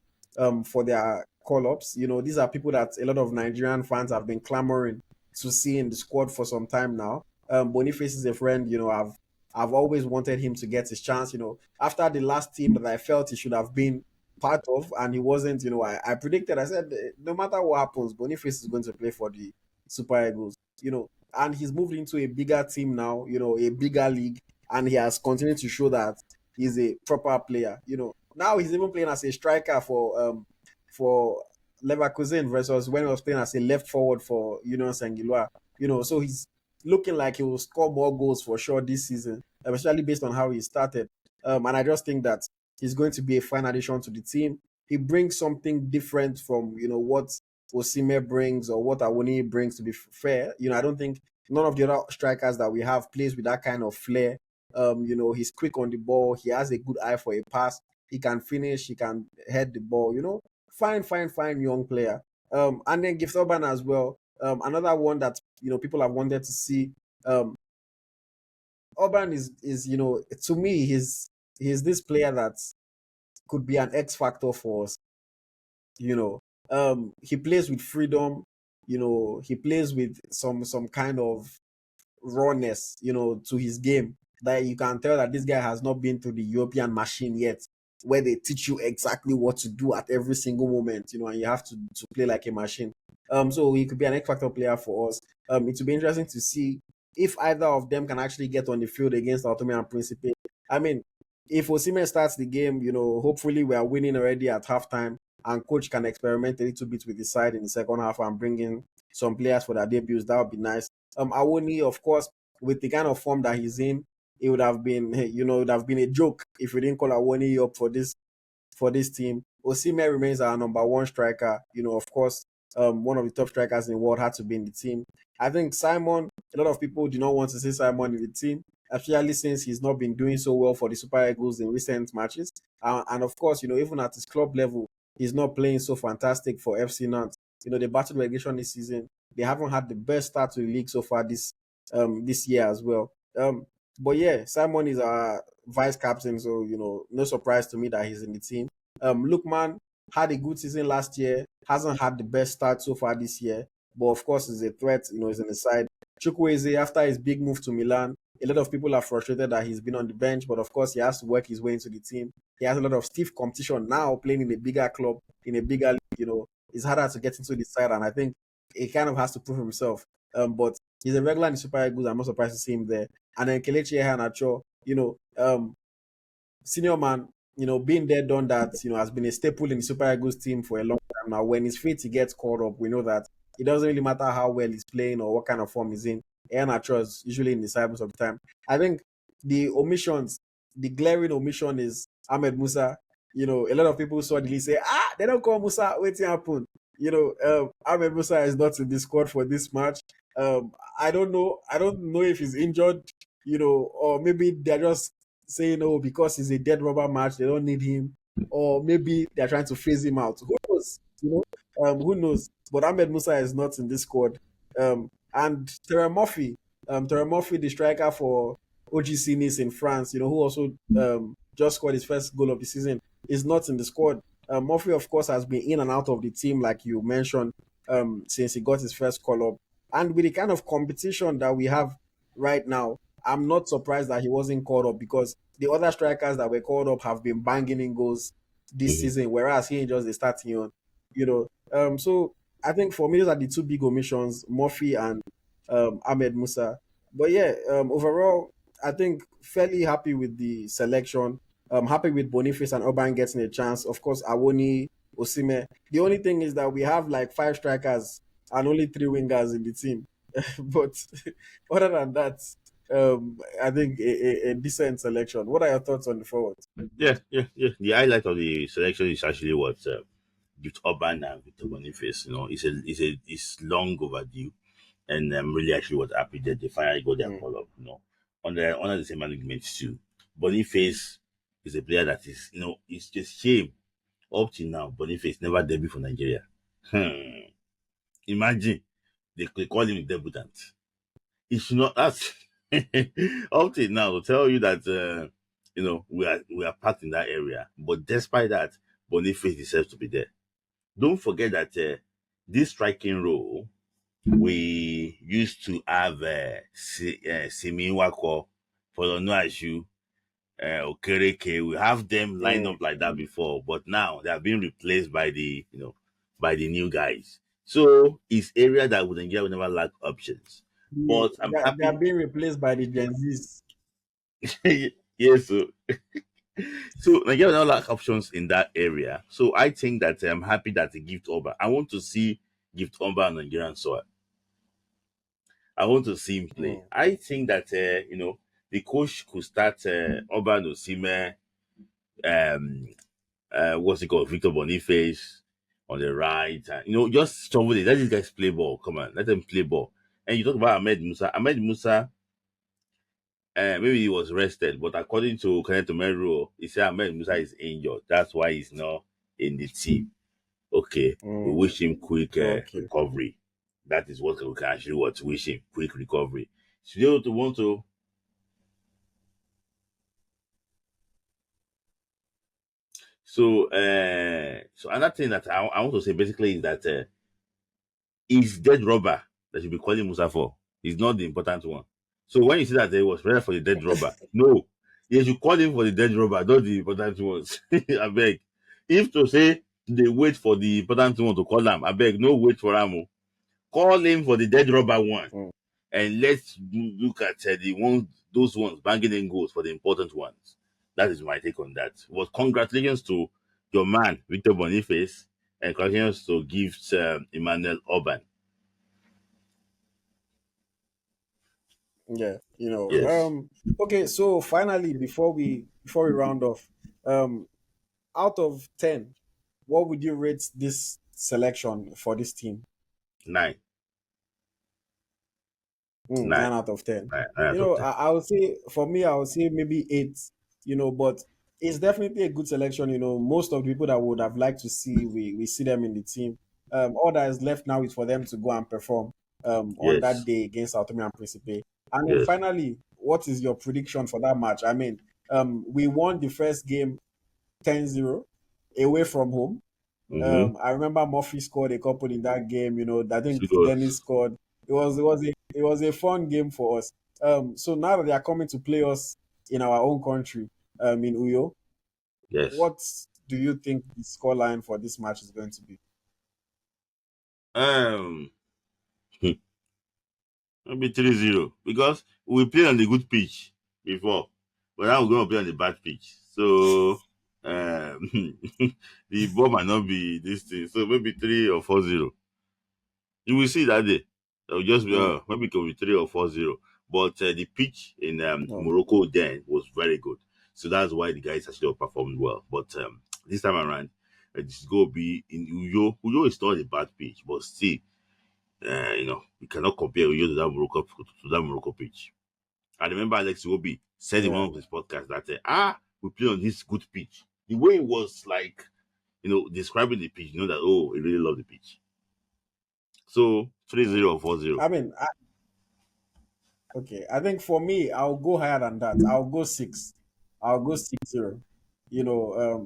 for their call ups. These are people that a lot of Nigerian fans have been clamoring to see in the squad for some time now. Boniface is a friend, I've always wanted him to get his chance. After the last team that I felt he should have been part of, and he wasn't. I predicted. I said no matter what happens, Boniface is going to play for the Super Eagles. And he's moved into a bigger team now. A bigger league, and he has continued to show that he's a proper player. Now he's even playing as a striker for Leverkusen versus when he was playing as a left forward for Union Saint-Gilloise. So he's looking like he will score more goals for sure this season, especially based on how he started. And I just think that he's going to be a fine addition to the team. He brings something different from what Osimhen brings or what Awoni brings. To be fair, I don't think none of the other strikers that we have plays with that kind of flair. He's quick on the ball. He has a good eye for a pass. He can finish. He can head the ball. Fine, fine, fine young player. And then Gift Urban as well. Another one that people have wanted to see. Urban is to me he's this player that could be an X factor for us. You know, he plays with freedom. He plays with some kind of rawness, to his game that you can tell that this guy has not been to the European machine yet, where they teach you exactly what to do at every single moment, and you have to play like a machine. So he could be an X factor player for us. It will be interesting to see if either of them can actually get on the field against Tomé and Principe. I mean, if Osimhen starts the game, hopefully we are winning already at halftime, and coach can experiment a little bit with the side in the second half and bring in some players for their debuts. That would be nice. Awoni, of course, with the kind of form that he's in, it would have been, it would have been a joke if we didn't call Awoni up for this team. Osimhen remains our number one striker. Of course, one of the top strikers in the world had to be in the team. I think Simon, a lot of people do not want to see Simon in the team, especially since he's not been doing so well for the Super Eagles in recent matches. And of course, even at his club level, he's not playing so fantastic for FC Nantes. They battled relegation this season. They haven't had the best start to the league so far this year as well. But yeah, Simon is our vice captain, so no surprise to me that he's in the team. Lookman had a good season last year, hasn't had the best start so far this year, but of course is a threat. He's on the side. Chukwueze, after his big move to Milan, a lot of people are frustrated that he's been on the bench, but of course he has to work his way into the team. He has a lot of stiff competition now, playing in a bigger club, in a bigger league. It's harder to get into the side, and I think he kind of has to prove himself. But he's a regular in the Super Eagles. I'm not surprised to see him there. And then Kelechi Iheanacho, senior man, being there, done that, has been a staple in the Super Eagles team for a long time now. When he's fit, he gets called up. We know that it doesn't really matter how well he's playing or what kind of form he's in. Iheanacho usually in the side most of the time. I think the omissions, the glaring omission is Ahmed Musa. A lot of people saw the list say, they don't call Musa. What's happen? Ahmed Musa is not in the squad for this match. I don't know. I don't know if he's injured, or maybe they're just saying, oh, because he's a dead rubber match, they don't need him, or maybe they're trying to phase him out. Who knows? Who knows? But Ahmed Musa is not in this squad. And Terry Murphy, the striker for OGC Nice in France, who also just scored his first goal of the season, is not in the squad. Murphy, of course, has been in and out of the team, like you mentioned, since he got his first call up. And with the kind of competition that we have right now, I'm not surprised that he wasn't called up because the other strikers that were called up have been banging in goals this Mhm. season, whereas he ain't just starting on, So I think for me, those are the two big omissions, Murphy and Ahmed Musa. But yeah, overall, I think fairly happy with the selection. Happy with Boniface and Orban getting a chance. Of course, Awoni, Osimhen. The only thing is that we have like five strikers and only three wingers in the team. But other than that, I think a decent selection. What are your thoughts on the forwards? Yeah, yeah, yeah. The highlight of the selection is actually what with Urban and Victor Boniface. It's long overdue, and I'm really actually was happy that they finally got their Mm, call up. Under the same management too. Boniface is a player that is it's just shame up till now. Boniface never debuted for Nigeria. Hmm. Imagine they call him debutant. It should not ask up till now to tell you that we are packed in that area. But despite that, Boniface deserves to be there. Don't forget that this striking role we used to have Simi Wako, Folonuaju, Okereke. We have them lined mm. up like that before, but now they are being replaced by the new guys. So it's area that Nigeria will never lack options. But I'm They are happy. being replaced by the Gen Zs. Yes, so Nigeria will never lack options in that area. So I think that I'm happy that the Gift Oba. I want to see Gift Oba on Nigerian soil. I want to see him play. Mm. I think that the coach could start Oban Osimhen, um, what's it called, Victor Boniface on the right, and just shovel it. Let these guys play ball. Come on, let them play ball. And you talk about Ahmed Musa. Ahmed Musa, maybe he was rested, but according to Kenneth Tomé, he said Ahmed Musa is injured. That's why he's not in the team. Okay, we Mm. wish him quick Okay. recovery. That is what we can actually wish him quick recovery. Should they want to so another thing that I want to say basically is that is dead robber that you be calling Musa for is not the important one. So when you see that they was ready for the dead robber, no, you should call him for the dead robber, not the important ones. I beg. If to say they wait for the important one to call them, I beg, no wait for him. Call him for the dead robber one, Mm. and let's look at the ones, those ones banging in goals for the important ones. That is my take on that. But congratulations to your man Victor Boniface, and congratulations to Gift Emmanuel Orban. Yeah. Yes, Okay, so finally before we round off, um out of 10, what would you rate this selection for this team? nine, nine, 9 out of 10. nine out of 10. I would say for me, I would say maybe 8, but it's definitely a good selection. Most of the people that would have liked to see, we see them in the team. All that is left now is for them to go and perform on that Yes, day against Tomé and Principe. And then yes. finally, what is your prediction for that match? I mean, we won the first game 10-0 away from home. Mm-hmm. I remember Murphy scored a couple in that game. I think Two goals. Dennis scored. It was a fun game for us. So now that they are coming to play us in our own country, in Uyo, Yes. what do you think the scoreline for this match is going to be? Um, maybe 3-0 because we played on the good pitch before, but now we're going to play on the bad pitch. So the ball might not be this thing. So maybe 3 or 4-0. You will see that day. It'll just be Mm, maybe it could be 3 or 4-0. But the pitch in no. Morocco then was very good. So that's why the guys actually performed well. But this time around, it's going to be in Uyo. Uyo is not a bad pitch, but still, we cannot compare Uyo to that Morocco pitch. I remember Alex Iwobi said in Yeah. one of his podcasts that we play on this good pitch. The way it was like, describing the pitch, that he really loved the pitch. So 3-0 or 4-0. I mean, okay, I think for me, I'll go higher than that. I'll go six. I'll go 6-0.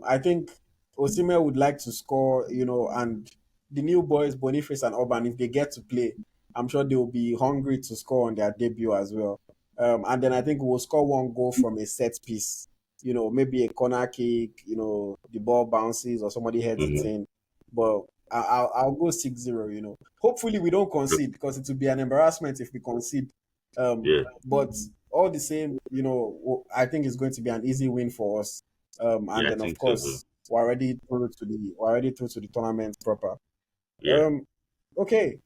I think Osimhen would like to score. And the new boys, Boniface and Orban, if they get to play, I'm sure they will be hungry to score on their debut as well. And then I think we'll score one goal from a set piece. Maybe a corner kick. The ball bounces or somebody heads it Mm-hmm. in. But I'll go 6-0. Hopefully we don't concede because it will be an embarrassment if we concede. Yeah, But all the same, I think it's going to be an easy win for us. And yeah, I then of think so too. course we're already through to the tournament proper. Yeah. Um, okay.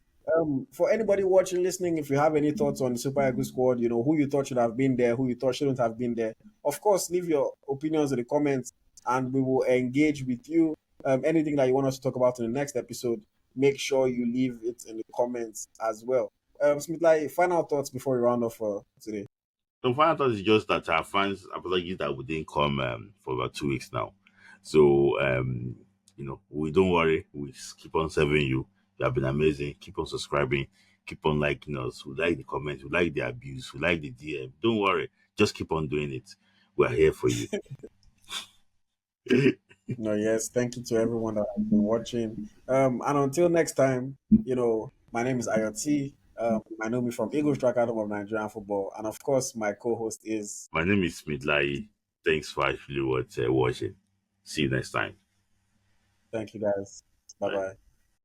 For anybody watching, listening, if you have any thoughts on the Super Eagles squad, who you thought should have been there, who you thought shouldn't have been there, of course, leave your opinions in the comments, and we will engage with you. Anything that you want us to talk about in the next episode, make sure you leave it in the comments as well. Smith, like final thoughts before we round off for today. So final thought is just that our fans apologies that we didn't come for about 2 weeks now. So we don't worry, we just keep on serving you. You have been amazing. Keep on subscribing, keep on liking us. We like the comments, we like the abuse, we like the DM. Don't worry, just keep on doing it. We're here for you. No, yes, thank you to everyone that has been watching. And until next time, my name is AyoT. I know me from Eagles Track Academy of Nigerian Football, and of course, my co-host is. My name is Smith Layi. Thanks for actually watching. See you next time. Thank you guys. Bye Bye. bye.